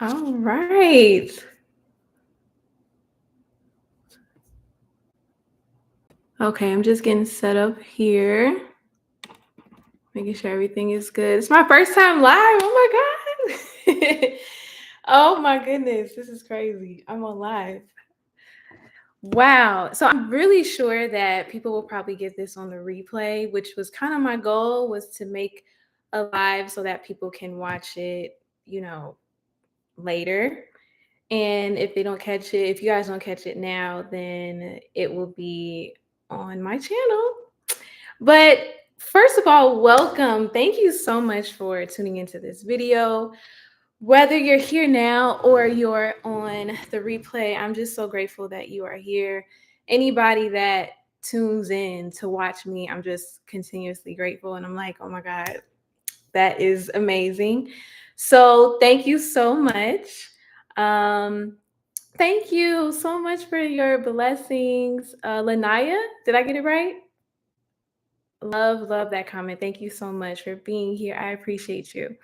All right. Okay, I'm just getting set up here, making sure everything is good. It's my first time live. Oh my God. Oh my goodness. This is crazy. I'm on live. Wow. So I'm really sure that people will probably get this on the replay, which was kind of my goal was to make a live so that people can watch it, later. And if they don't catch it, if you guys don't catch it now, then it will be on my channel. But first of all, welcome. Thank you so much for tuning into this video. Whether you're here now or you're on the replay, I'm just so grateful that you are here. Anybody that tunes in to watch me, I'm just continuously grateful. And I'm like, oh my God, that is amazing. So thank you so much. Um, Thank you so much for your blessings. Lanaya, did I get it right? Love that comment. Thank you so much for being here. I appreciate you.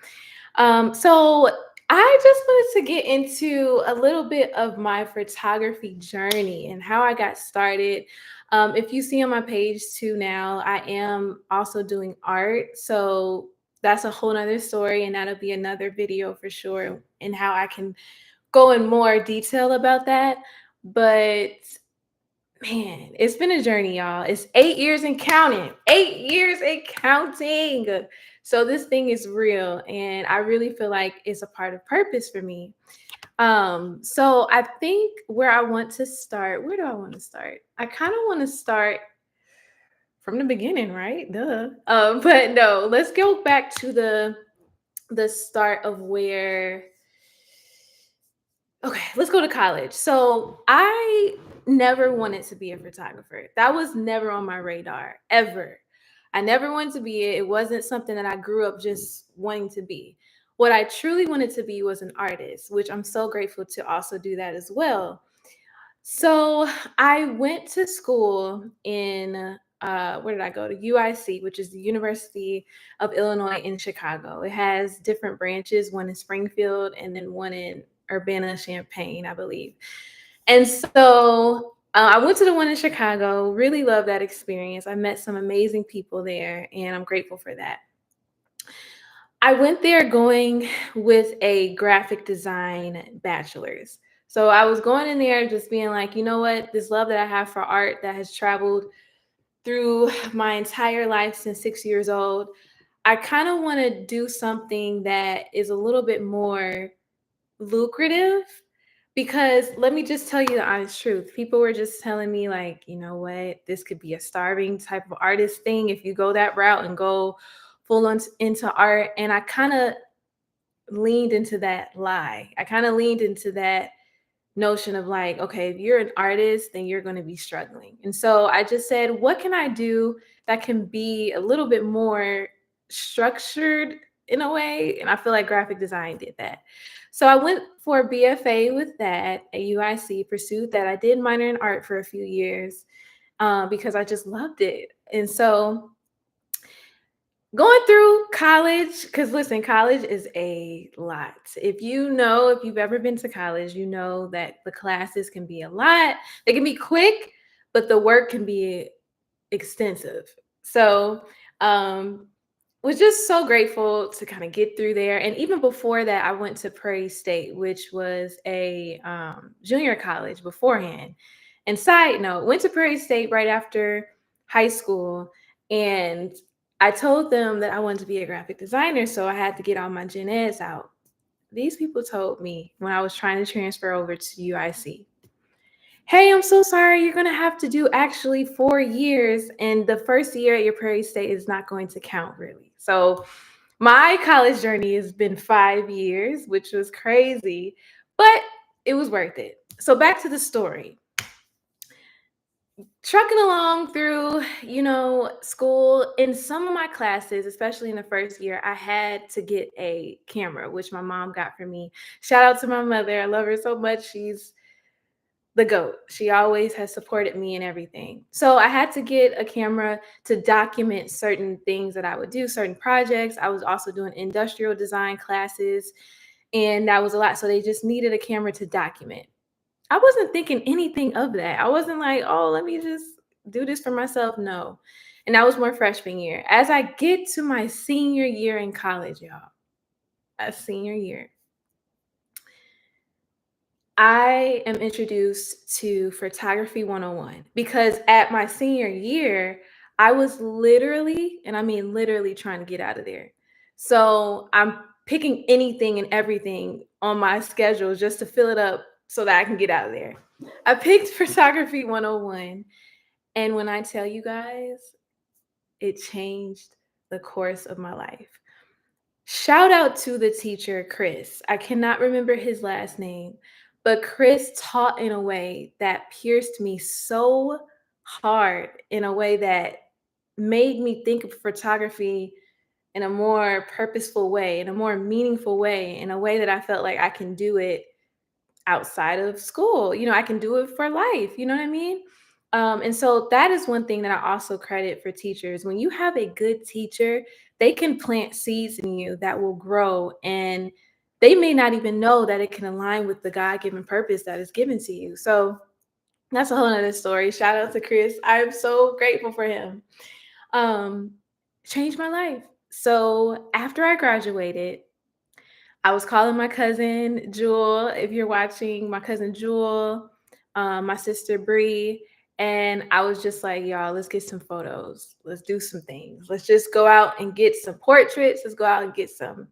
So I just wanted to get into a little bit of my photography journey and how I got started. If you see on my page too now, I am also doing art. So that's a whole nother story, and that'll be another video for sure, and how I can go in more detail about that. But man, it's been a journey, y'all. It's 8 years and counting. 8 years and counting. So this thing is real, and I really feel like it's a part of purpose for me. So I think where I want to start, where do I want to start? I kind of want to start from the beginning, right? Duh. But no, let's go back to the start of where. Okay, let's go to college. So I never wanted to be a photographer. That was never on my radar, ever. I never wanted to be it. It wasn't something that I grew up just wanting to be. What I truly wanted to be was an artist, which I'm so grateful to also do that as well. So I went to school in where did I go? To UIC, which is the University of Illinois in Chicago. It has different branches, one in Springfield and then one in Urbana Champaign, I believe. And so I went to the one in Chicago, really loved that experience. I met some amazing people there, and I'm grateful for that. I went there going with a graphic design bachelor's. So I was going in there just being like, you know what, this love that I have for art that has traveled through my entire life since 6 years old, I kind of want to do something that is a little bit more lucrative. Because let me just tell you the honest truth. People were just telling me, like, you know what, this could be a starving type of artist thing if you go that route and go full on into art. And I kind of leaned into that lie. I kind of leaned into that notion of like, okay, if you're an artist, then you're going to be struggling. And so I just said, what can I do that can be a little bit more structured in a way? And I feel like graphic design did that. So I went for a BFA with that at UIC, pursued that. I did minor in art for a few years because I just loved it. And so going through college, because listen, college is a lot. If you've ever been to college, you know that the classes can be a lot. They can be quick, but the work can be extensive. So was just so grateful to kind of get through there. And even before that, I went to Prairie State, which was a junior college beforehand. And side note, went to Prairie State right after high school. And I told them that I wanted to be a graphic designer. So I had to get all my gen eds out. These people told me when I was trying to transfer over to UIC, hey, I'm so sorry. You're going to have to do actually 4 years. And the first year at your Prairie State is not going to count, really. So my college journey has been 5 years, which was crazy, but it was worth it. So back to the story. Trucking along through, school, in some of my classes, especially in the first year, I had to get a camera, which my mom got for me. Shout out to my mother. I love her so much. She's the GOAT. She always has supported me in everything. So I had to get a camera to document certain things that I would do, certain projects. I was also doing industrial design classes. And that was a lot. So they just needed a camera to document. I wasn't thinking anything of that. I wasn't like, oh, let me just do this for myself. No. And that was more freshman year. As I get to my senior year in college, y'all, a senior year, I am introduced to photography 101 because at my senior year, I was literally, and I mean literally, trying to get out of there. So I'm picking anything and everything on my schedule just to fill it up so that I can get out of there. I picked photography 101. And when I tell you guys, it changed the course of my life. Shout out to the teacher, Chris. I cannot remember his last name, but Chris taught in a way that pierced me so hard, in a way that made me think of photography in a more purposeful way, in a more meaningful way, in a way that I felt like I can do it outside of school. I can do it for life. You know what I mean? And so that is one thing that I also credit for teachers. When you have a good teacher, they can plant seeds in you that will grow, and they may not even know that it can align with the God given purpose that is given to you. So that's a whole nother story. Shout out to Chris. I am so grateful for him. Um, Changed my life. So after I graduated, I was calling my cousin Jewel, if you're watching, my cousin Jewel, my sister Bree, and I was just like, y'all, let's get some photos. Let's do some things. Let's just go out and get some portraits. Let's go out and get some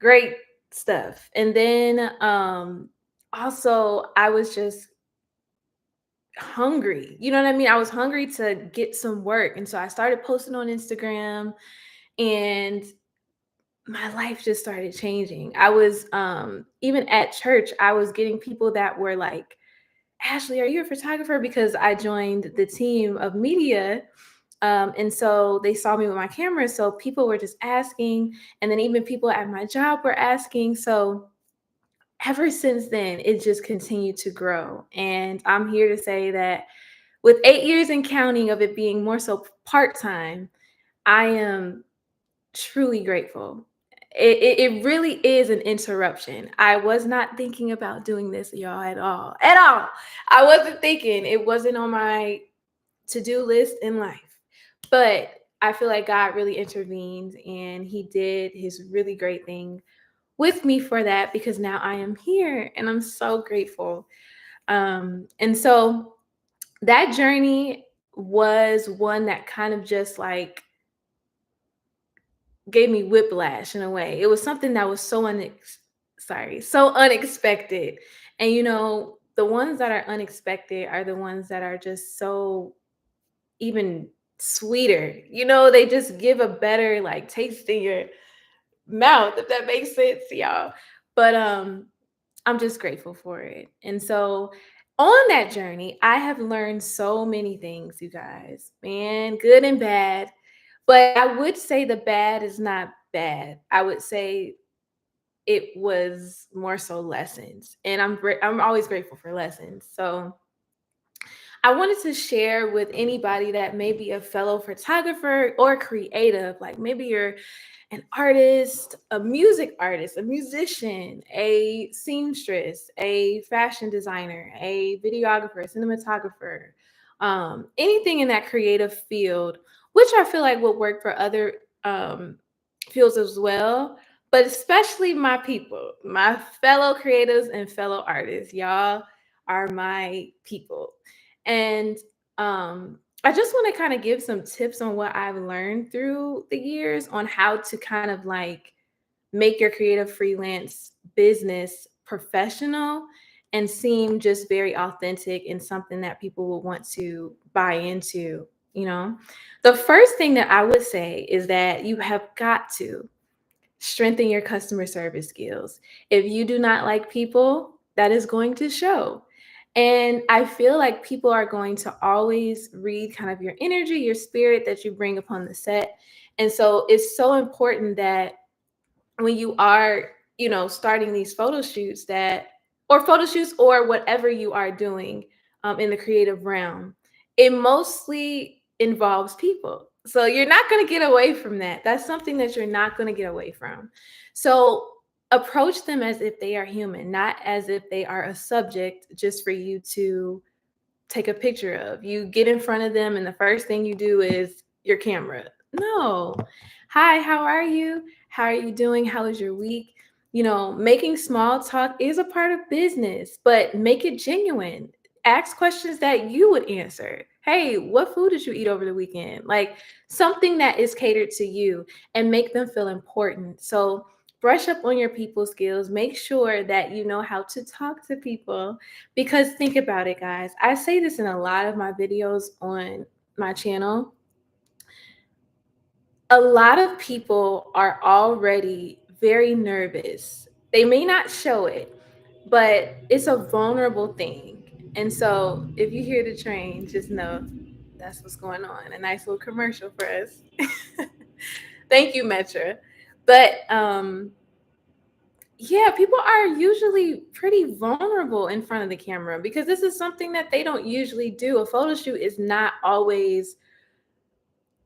great stuff. And then also I was just hungry. You know what I mean? I was hungry to get some work. And so I started posting on Instagram, and my life just started changing. I was even at church, I was getting people that were like, Ashley, are you a photographer? Because I joined the team of media. And so they saw me with my camera. So people were just asking. And then even people at my job were asking. So ever since then, it just continued to grow. And I'm here to say that with 8 years and counting of it being more so part-time, I am truly grateful. It really is an interruption. I was not thinking about doing this, y'all, at all. At all. I wasn't thinking. It wasn't on my to-do list in life. But I feel like God really intervened, and he did his really great thing with me for that, because now I am here and I'm so grateful. And so that journey was one that kind of just like gave me whiplash in a way. It was something that was so unexpected. And the ones that are unexpected are the ones that are just so even sweeter. They just give a better like taste in your mouth, if that makes sense, y'all. But I'm just grateful for it. And so on that journey, I have learned so many things, you guys, man, good and bad. But I would say the bad is not bad. I would say it was more so lessons. And I'm always grateful for lessons. So I wanted to share with anybody that may be a fellow photographer or creative, like maybe you're an artist, a music artist, a musician, a seamstress, a fashion designer, a videographer, a cinematographer, anything in that creative field, which I feel like would work for other fields as well. But especially my people, my fellow creatives and fellow artists, y'all are my people. And I just want to kind of give some tips on what I've learned through the years on how to kind of like make your creative freelance business professional and seem just very authentic and something that people will want to buy into. The first thing that I would say is that you have got to strengthen your customer service skills. If you do not like people, that is going to show. And I feel like people are going to always read kind of your energy, your spirit that you bring upon the set. And so it's so important that when you are, starting these photo shoots or whatever you are doing in the creative realm, it mostly involves people. So you're not going to get away from that. That's something that you're not going to get away from. So approach them as if they are human, not as if they are a subject just for you to take a picture of. You get in front of them, and the first thing you do is your camera. No. Hi, how are you? How are you doing? How was your week? Making small talk is a part of business, but make it genuine. Ask questions that you would answer. Hey, what food did you eat over the weekend? Like something that is catered to you, and make them feel important. So, brush up on your people skills. Make sure that you know how to talk to people, because think about it, guys. I say this in a lot of my videos on my channel. A lot of people are already very nervous. They may not show it, but it's a vulnerable thing. And so if you hear the train, just know that's what's going on. A nice little commercial for us. Thank you, Metra. But yeah, people are usually pretty vulnerable in front of the camera because this is something that they don't usually do. A photo shoot is not always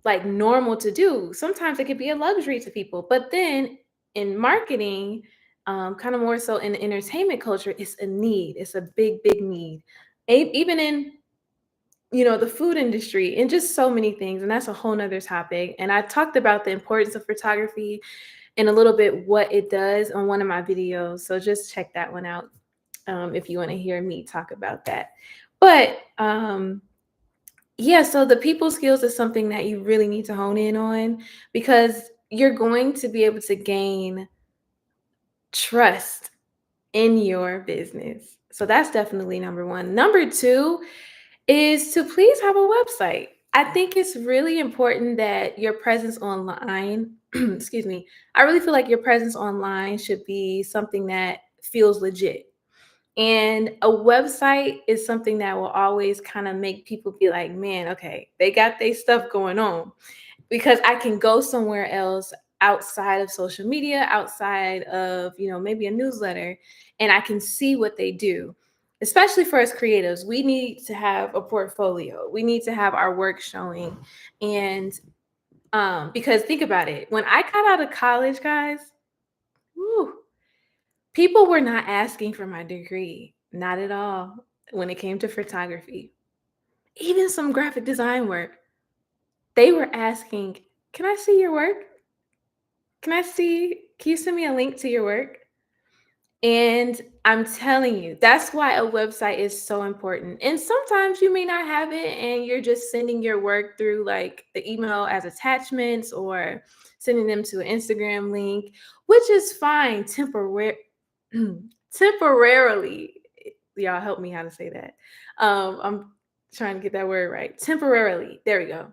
like normal to do. Sometimes it could be a luxury to people. But then in marketing, kind of more so in the entertainment culture, it's a need. It's a big, big need. Even in the food industry and just so many things. And that's a whole nother topic. And I talked about the importance of photography and a little bit what it does on one of my videos. So just check that one out if you want to hear me talk about that. But yeah, so the people skills is something that you really need to hone in on, because you're going to be able to gain trust in your business. So that's definitely number one. Number two is to please have a website. I think it's really important that your presence online, excuse me, I really feel like your presence online should be something that feels legit. And a website is something that will always kind of make people be like, man, okay, they got their stuff going on, because I can go somewhere else outside of social media, outside of, maybe a newsletter, and I can see what they do. Especially for us creatives, we need to have a portfolio. We need to have our work showing. And because think about it, when I got out of college, guys, whew, people were not asking for my degree, not at all, when it came to photography. Even some graphic design work, they were asking, can I see your work? Can you send me a link to your work? And I'm telling you, that's why a website is so important. And sometimes you may not have it and you're just sending your work through like the email as attachments, or sending them to an Instagram link, which is fine temporarily. Y'all help me how to say that. I'm trying to get that word right. Temporarily. There we go.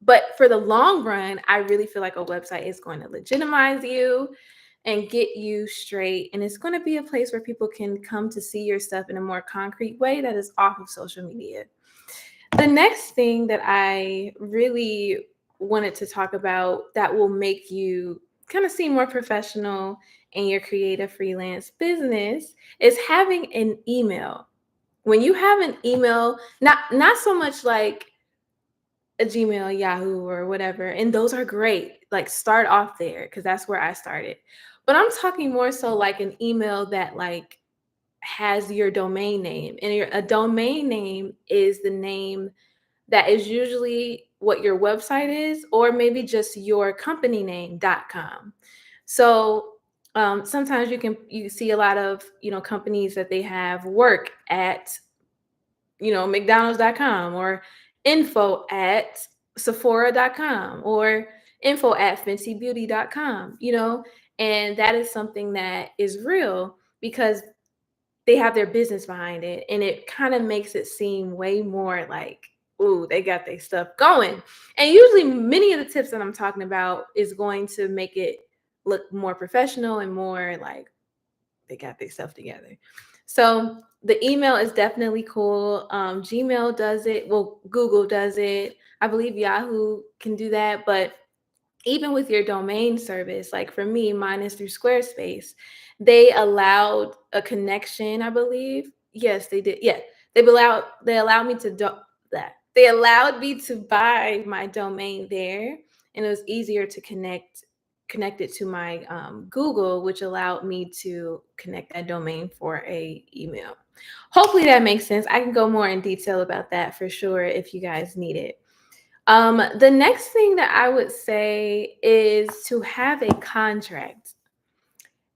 But for the long run, I really feel like a website is going to legitimize you and get you straight. And it's going to be a place where people can come to see your stuff in a more concrete way that is off of social media. The next thing that I really wanted to talk about that will make you kind of seem more professional in your creative freelance business is having an email. When you have an email, not so much like a Gmail, Yahoo, or whatever. And those are great. Like start off there, because that's where I started. But I'm talking more so like an email that like has your domain name. And a domain name is the name that is usually what your website is, or maybe just your company name.com. So sometimes you see a lot of companies that they have work at McDonald's.com, or info at Sephora.com, or info at FentyBeauty.com, and that is something that is real because they have their business behind it, and it kind of makes it seem way more like, ooh, they got their stuff going. And usually many of the tips that I'm talking about is going to make it look more professional and more like they got their stuff together. So the email is definitely cool. Gmail does it. Well, Google does it. I believe Yahoo can do that. But even with your domain service, like for me, mine is through Squarespace. They allowed a connection, I believe. Yes, they did. Yeah, they allowed me to do that. They allowed me to buy my domain there, and it was easier to connect connected to my Google, which allowed me to connect that domain for a email. Hopefully that makes sense. I can go more in detail about that for sure if you guys need it. The next thing that I would say is to have a contract.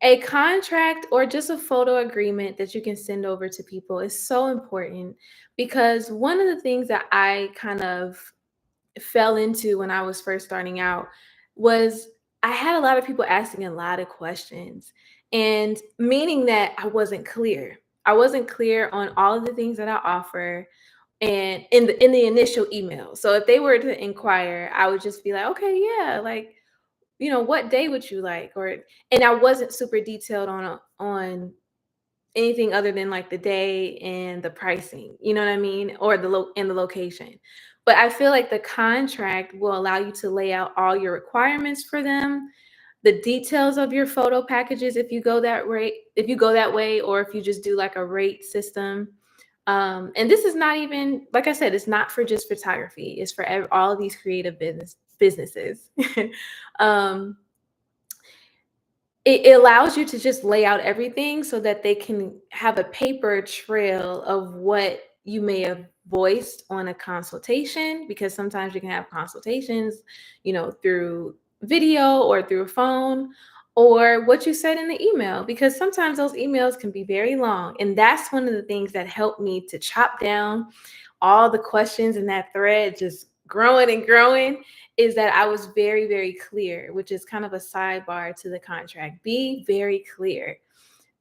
A contract or just a photo agreement that you can send over to people is so important, because one of the things that I kind of fell into when I was first starting out was I had a lot of people asking a lot of questions, and meaning that I wasn't clear. I wasn't clear on all of the things that I offer and in the initial email. So if they were to inquire, I would just be like, okay, yeah, like, what day would you like? And I wasn't super detailed on anything other than like the day and the pricing, you know what I mean? Or the location. But I feel like the contract will allow you to lay out all your requirements for them, the details of your photo packages if you go that way, or if you just do like a rate system. And this is not even, like I said, it's not for just photography. It's for all of these creative businesses. um, it allows you to just lay out everything so that they can have a paper trail of what you may have voiced on a consultation, because sometimes you can have consultations, through video or through a phone, or what you said in the email, because sometimes those emails can be very long. And that's one of the things that helped me to chop down all the questions in that thread, just growing and growing, is that I was very, very clear, which is kind of a sidebar to the contract. Be very clear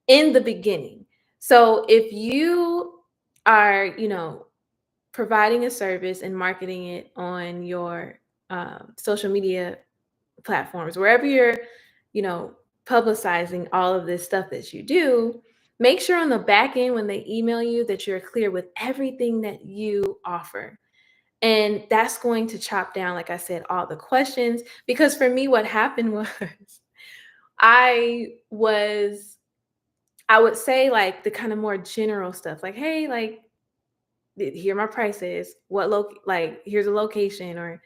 in the beginning. So if you are, providing a service and marketing it on your social media platforms, wherever you're, you know, publicizing all of this stuff that you do, make sure on the back end when they email you that you're clear with everything that you offer. And that's going to chop down, like I said, all the questions. Because for me, what happened was I was, I would say like the kind of more general stuff, like, hey, like, here are my prices, like, here's a location, or,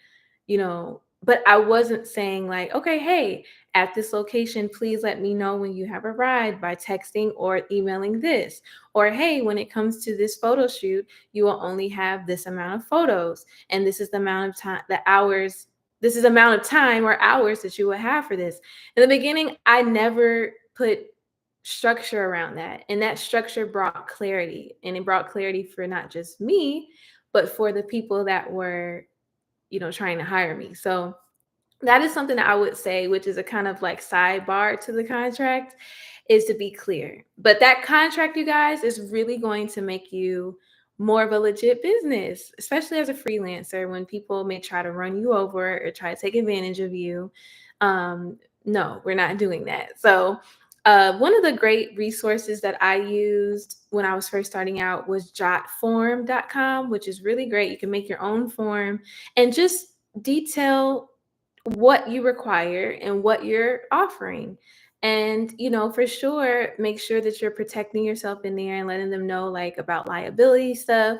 but I wasn't saying like, okay, hey, at this location, please let me know when you have a ride by texting or emailing this. Or, hey, when it comes to this photo shoot, you will only have this amount of photos, and this is the amount of time, the hours, this is the amount of time or hours that you will have for this. In the beginning, I never put structure around that. And that structure brought clarity. And it brought clarity for not just me, but for the people that were, trying to hire me. So that is something that I would say, which is a kind of like sidebar to the contract, is to be clear. But that contract, you guys, is really going to make you more of a legit business, especially as a freelancer, when people may try to run you over or try to take advantage of you. No, we're not doing that. So one of the great resources that I used when I was first starting out was jotform.com, which is really great. You can make your own form and just detail what you require and what you're offering. And, for sure, make sure that you're protecting yourself in there and letting them know like about liability stuff,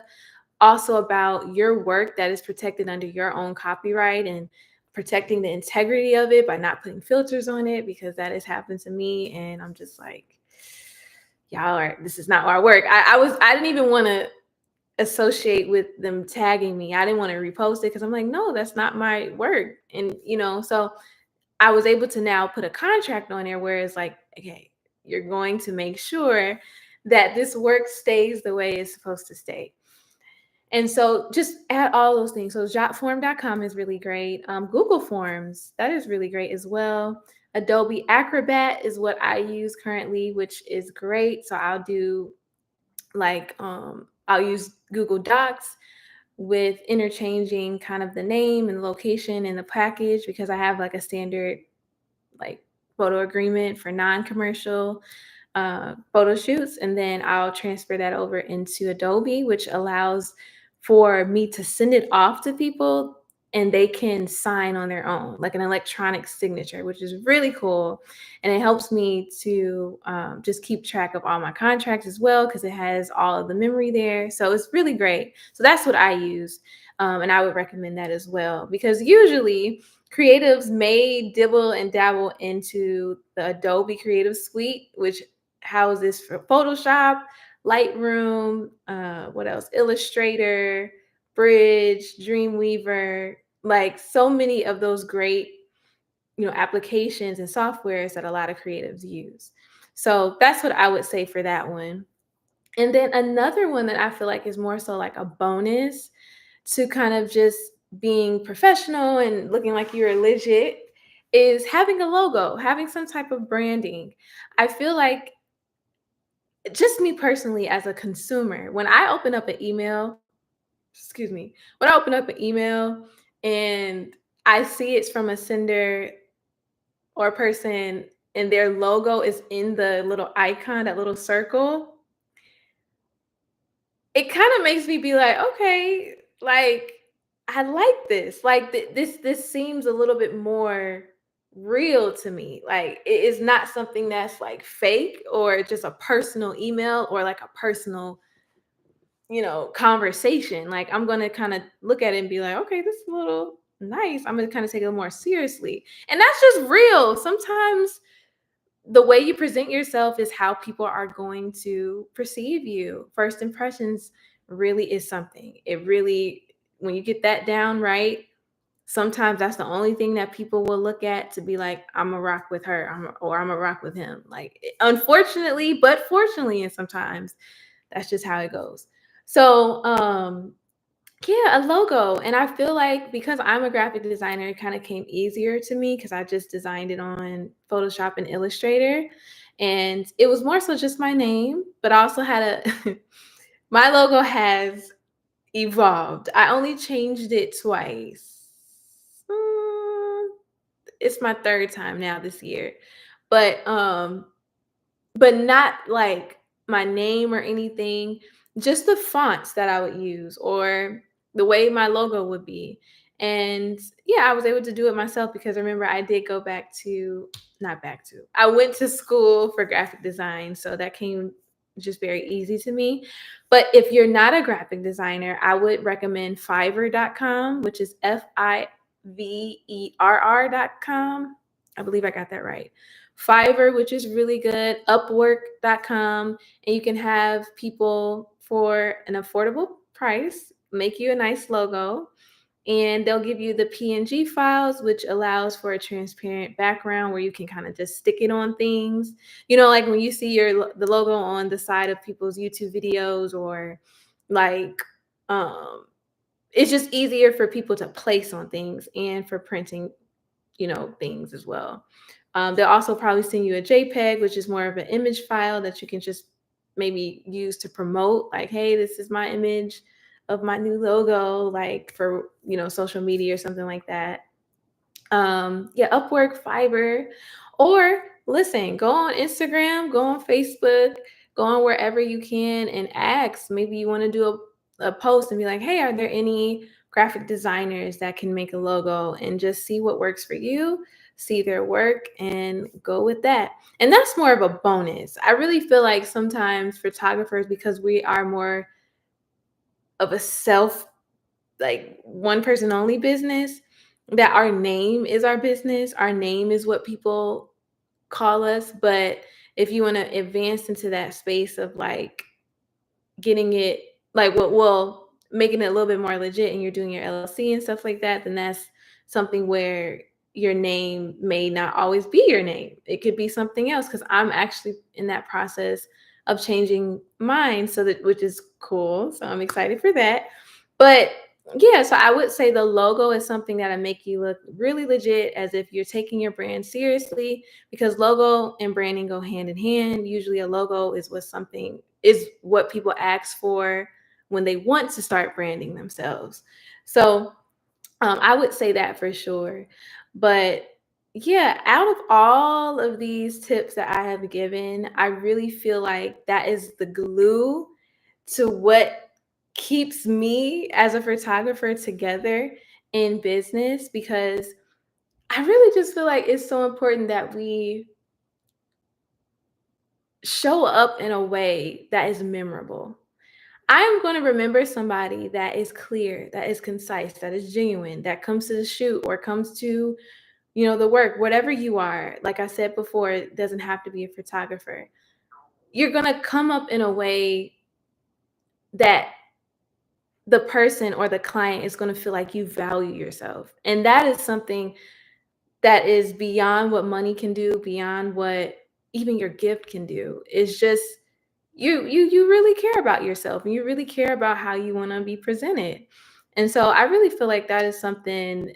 also about your work that is protected under your own copyright, and protecting the integrity of it by not putting filters on it, because that has happened to me. And I'm just like, this is not our work. I didn't even want to associate with them tagging me. I didn't want to repost it because I'm like, no, that's not my work. And, so I was able to now put a contract on there where it's like, okay, you're going to make sure that this work stays the way it's supposed to stay. And so just add all those things. So jotform.com is really great. Google Forms, that is really great as well. Adobe Acrobat is what I use currently, which is great. So I'll do like, I'll use Google Docs with interchanging kind of the name and location and the package, because I have like a standard like photo agreement for non-commercial photo shoots. And then I'll transfer that over into Adobe, which allows for me to send it off to people and they can sign on their own, like an electronic signature, which is really cool. And it helps me to just keep track of all my contracts as well, because it has all of the memory there. So it's really great. So that's what I use. And I would recommend that as well, because usually creatives may dibble and dabble into the Adobe Creative Suite, which houses for Photoshop, Lightroom, what else? Illustrator, Bridge, Dreamweaver, like so many of those great, applications and softwares that a lot of creatives use. So that's what I would say for that one. And then another one that I feel like is more so like a bonus to kind of just being professional and looking like you're legit is having a logo, having some type of branding. I feel like, just me personally as a consumer, when I open up an email, excuse me, when I open up an email and I see it's from a sender or a person and their logo is in the little icon, that little circle, it kind of makes me be like, okay, like I like this. Like this seems a little bit more real to me. Like it is not something that's like fake or just a personal email or like a personal, conversation. Like I'm going to kind of look at it and be like, okay, this is a little nice. I'm going to kind of take it a little more seriously. And that's just real. Sometimes the way you present yourself is how people are going to perceive you. First impressions really is something. It really, when you get that down right, sometimes that's the only thing that people will look at to be like, I'm a rock with her, or I'm a rock with him. Like, unfortunately, but fortunately, and sometimes that's just how it goes. So, yeah, a logo. And I feel like because I'm a graphic designer, it kind of came easier to me because I just designed it on Photoshop and Illustrator. And it was more so just my name, but I also had a my logo has evolved. I only changed it twice. Mm, it's my third time now this year. But not like my name or anything, just the fonts that I would use or the way my logo would be. And yeah, I was able to do it myself because remember I did go back to not back to. I went to school for graphic design, so that came just very easy to me. But if you're not a graphic designer, I would recommend fiverr.com, which is fiverr.com. I believe I got that right. Fiverr, which is really good, upwork.com, and you can have people for an affordable price make you a nice logo, and they'll give you the PNG files, which allows for a transparent background where you can kind of just stick it on things. Like when you see the logo on the side of people's YouTube videos, or like um it's just easier for people to place on things and for printing, things as well. They'll also probably send you a JPEG, which is more of an image file that you can just maybe use to promote, like, hey, this is my image of my new logo, like for, social media or something like that. Yeah, Upwork, Fiverr, or listen, go on Instagram, go on Facebook, go on wherever you can and ask. Maybe you want to do a post and be like, hey, are there any graphic designers that can make a logo, and just see what works for you, see their work and go with that. And that's more of a bonus. I really feel like sometimes photographers, because we are more of a self, like one person only business, that our name is our business. Our name is what people call us. But if you want to advance into that space of like getting it, like what well making it a little bit more legit, and you're doing your LLC and stuff like that, then that's something where your name may not always be your name. It could be something else, because I'm actually in that process of changing mine, so that, which is cool. So I'm excited for that. But yeah, so I would say the logo is something that'll make you look really legit, as if you're taking your brand seriously, because logo and branding go hand in hand. Usually a logo is what people ask for when they want to start branding themselves. So I would say that for sure. But yeah, out of all of these tips that I have given, I really feel like that is the glue to what keeps me as a photographer together in business, because I really just feel like it's so important that we show up in a way that is memorable. I'm going to remember somebody that is clear, that is concise, that is genuine, that comes to the shoot or comes to, the work, whatever you are. Like I said before, it doesn't have to be a photographer. You're going to come up in a way that the person or the client is going to feel like you value yourself. And that is something that is beyond what money can do, beyond what even your gift can do. It's just you really care about yourself and you really care about how you want to be presented. And so I really feel like that is something,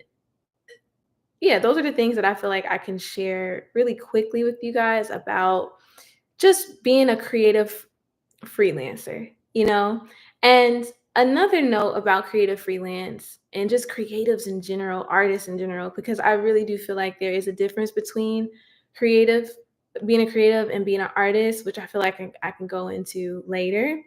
yeah, those are the things that I feel like I can share really quickly with you guys about just being a creative freelancer. And another note about creative freelance and just creatives in general, artists in general, because I really do feel like there is a difference between creative, being a creative and being an artist, which I feel like I can go into later.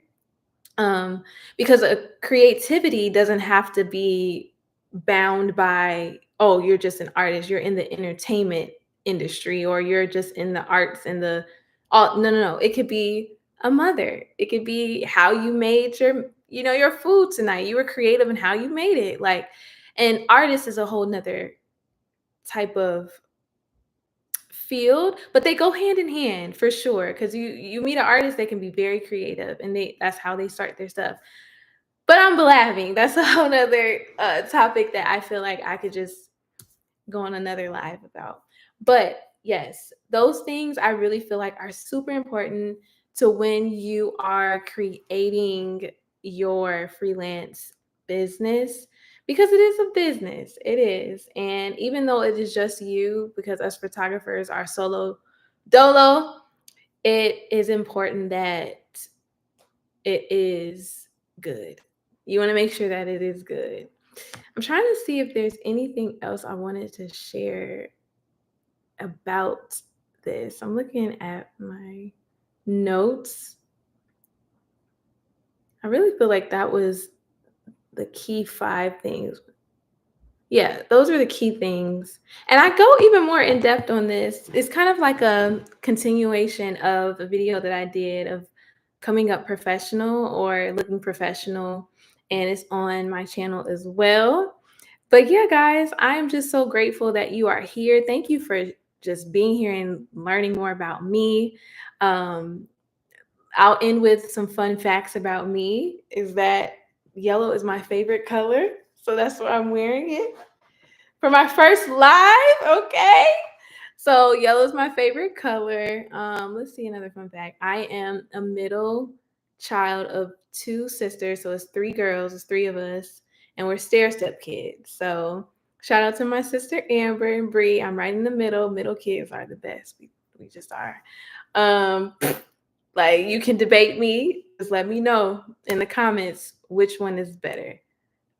um, because a creativity doesn't have to be bound by, oh, you're just an artist, you're in the entertainment industry, or you're just in the arts and the all. No, no, no, it could be a mother, it could be how you made your food tonight, you were creative in how you made it. Like, an artist is a whole nother type of field, but they go hand in hand for sure, because you meet an artist, they can be very creative and that's how they start their stuff. But I'm blabbing. That's a whole nother topic that I feel like I could just go on another live about. But yes, those things I really feel like are super important to when you are creating your freelance business, because it is a business. It is. And even though it is just you, because us photographers are solo dolo, it is important that it is good. You want to make sure that it is good. I'm trying to see if there's anything else I wanted to share about this. I'm looking at my notes. I really feel like that was the key 5 things. Yeah, those are the key things. And I go even more in depth on this. It's kind of like a continuation of a video that I did of coming up professional or looking professional, and it's on my channel as well. But yeah, guys, I am just so grateful that you are here. Thank you for just being here and learning more about me. Um, I'll end with some fun facts about me is that yellow is my favorite color. So that's why I'm wearing it for my first live. Okay. So yellow is my favorite color. Let's see another fun fact. I am a middle child of 2 sisters. So it's 3 girls, it's 3 of us, and we're stair-step kids. So shout out to my sister Amber and Bree. I'm right in the middle. Middle kids are the best. We just are. Um, like, you can debate me. Just let me know in the comments which one is better.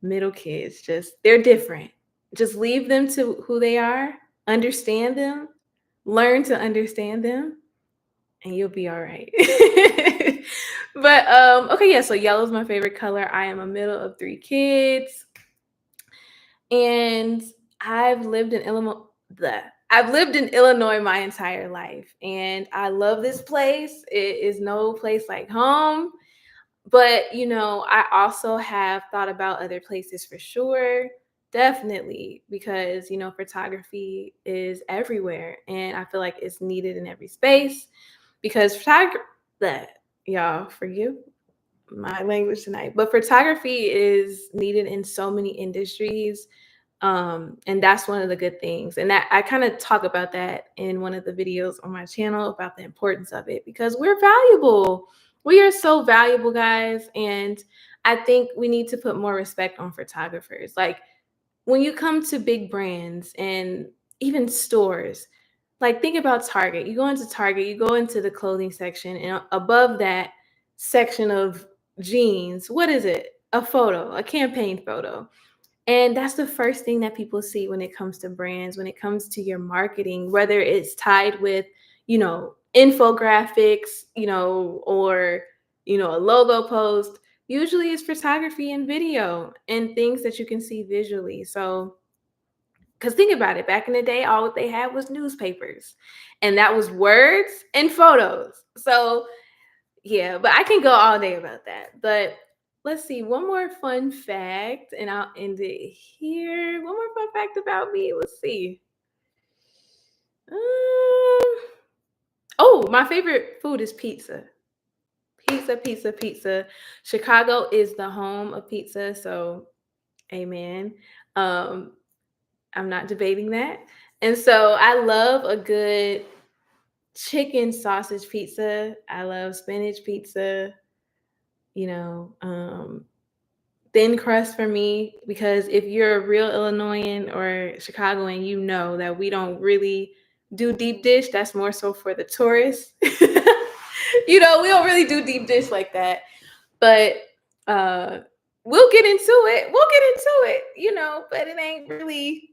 Middle kids, just they're different. Just leave them to who they are, understand them, learn to understand them, and you'll be all right. But okay, yeah, so yellow is my favorite color. I am a middle of 3 kids, and I've lived in Illinois. I've lived in Illinois my entire life, and I love this place. It is no place like home. But, I also have thought about other places for sure. Definitely, because, photography is everywhere and I feel like it's needed in every space, because y'all forgive my language tonight, but photography is needed in so many industries. And that's one of the good things. And that I kind of talk about that in one of the videos on my channel about the importance of it, because we're valuable. We are so valuable, guys. And I think we need to put more respect on photographers. Like, when you come to big brands and even stores, like, think about Target. You go into Target, you go into the clothing section, and above that section of jeans, what is it? A photo, a campaign photo. And that's the first thing that people see when it comes to brands, when it comes to your marketing, whether it's tied with, infographics, or, a logo post. Usually it's photography and video and things that you can see visually. So, because think about it, back in the day, all they had was newspapers, and that was words and photos. So, yeah, but I can go all day about that. But let's see, one more fun fact, and I'll end it here. One more fun fact about me. Let's see. Um, oh, my favorite food is pizza. Pizza, pizza, pizza. Chicago is the home of pizza, so amen. Um, I'm not debating that. And so I love a good chicken sausage pizza. I love spinach pizza, you know, thin crust for me, because if you're a real Illinoisan or Chicagoan, you know that we don't really do deep dish. That's more so for the tourists. We don't really do deep dish like that. But uh we'll get into it. But it ain't really,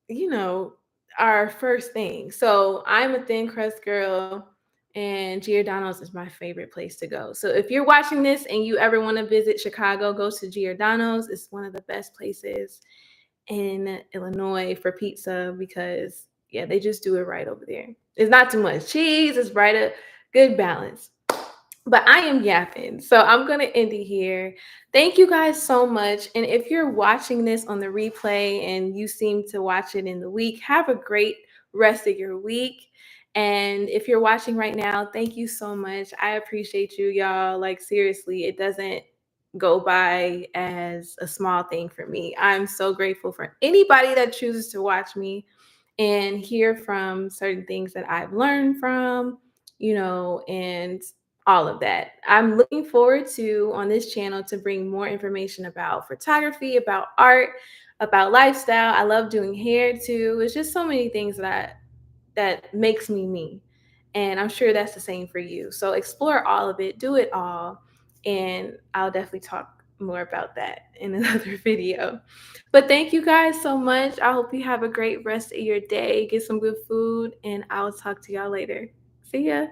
you know, our first thing. So I'm a thin crust girl, and Giordano's is my favorite place to go. So if you're watching this and you ever want to visit Chicago, go to Giordano's. It's one of the best places in Illinois for pizza because yeah, they just do it right over there. It's not too much cheese, it's right a good balance. But I am yapping. So I'm going to end it here. Thank you guys so much. And if you're watching this on the replay and you seem to watch it in the week, have a great rest of your week. And if you're watching right now, thank you so much. I appreciate you, y'all. Like, seriously, it doesn't go by as a small thing for me. I'm so grateful for anybody that chooses to watch me and hear from certain things that I've learned from, and all of that. I'm looking forward to on this channel to bring more information about photography, about art, about lifestyle. I love doing hair too. It's just so many things that makes me me. And I'm sure that's the same for you. So explore all of it, do it all, and I'll definitely talk more about that in another video. But thank you guys so much. I hope you have a great rest of your day. Get some good food, and I'll talk to y'all later. See ya.